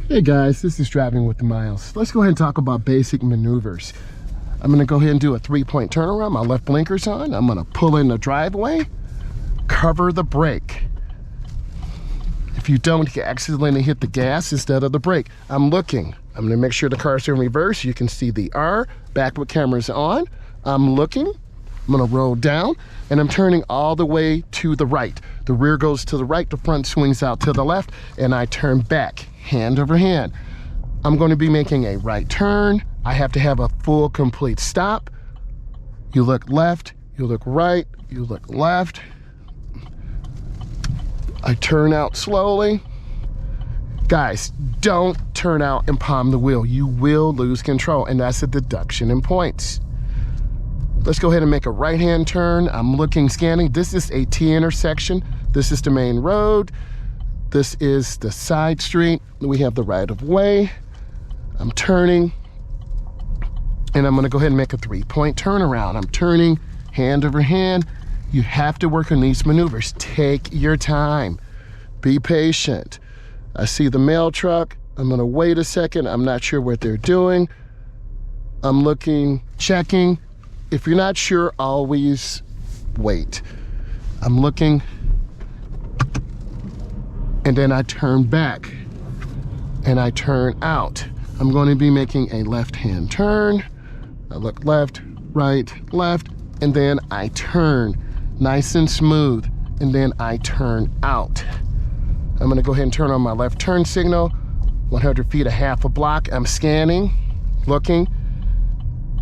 Hey guys, this is Driving with Myles. Let's go ahead and talk about basic maneuvers. I'm gonna go ahead and do a 3-point turnaround. My left blinker's on. I'm gonna pull in the driveway, cover the brake. If you don't, you accidentally hit the gas instead of the brake. I'm looking. I'm gonna make sure the car's in reverse. You can see the R, backward camera's on. I'm looking. I'm gonna roll down and I'm turning all the way to the right. The rear goes to the right, the front swings out to the left, and I turn back, hand over hand. I'm going to be making a right turn. I have to have a full, complete stop. You look left, you look right, you look left. I turn out slowly. Guys, don't turn out and palm the wheel. You will lose control, and that's a deduction in points. Let's go ahead and make a right-hand turn. I'm looking, scanning. This is a T intersection. This is the main road. This is the side street. We have the right-of-way. I'm turning, and I'm gonna go ahead and make a 3-point turnaround. I'm turning, hand over hand. You have to work on these maneuvers. Take your time. Be patient. I see the mail truck. I'm gonna wait a second. I'm not sure what they're doing. I'm looking, checking. If you're not sure, always wait. I'm looking, and then I turn back, and I turn out. I'm going to be making a left-hand turn. I look left, right, left, and then I turn. Nice and smooth, and then I turn out. I'm gonna go ahead and turn on my left turn signal. 100 feet, a half a block. I'm scanning, looking.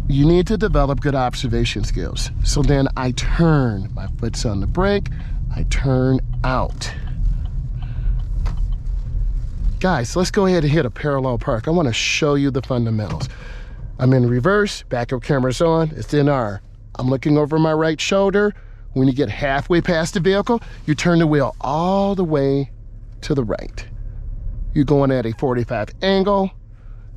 You need to develop good observation skills. So then I turn, my foot's on the brake, I turn out. Guys, let's go ahead and hit a parallel park. I wanna show you the fundamentals. I'm in reverse, backup camera's on, it's in R. I'm looking over my right shoulder. When you get halfway past the vehicle, you turn the wheel all the way to the right. You're going at a 45 angle,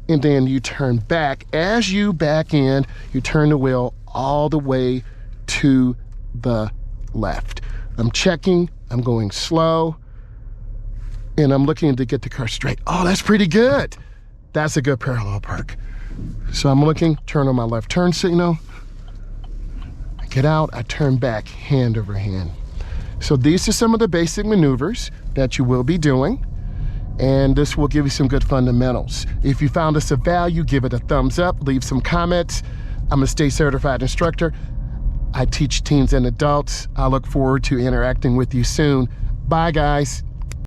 and then you turn back. As you back in, you turn the wheel all the way to the left. I'm checking, I'm going slow, and I'm looking to get the car straight. Oh, that's pretty good. That's a good parallel park. So I'm looking, turn on my left turn signal. I get out, I turn back, hand over hand. So these are some of the basic maneuvers that you will be doing, and this will give you some good fundamentals. If you found this of value, give it a thumbs up, leave some comments. I'm a state certified instructor. I teach teens and adults. I look forward to interacting with you soon. Bye, guys.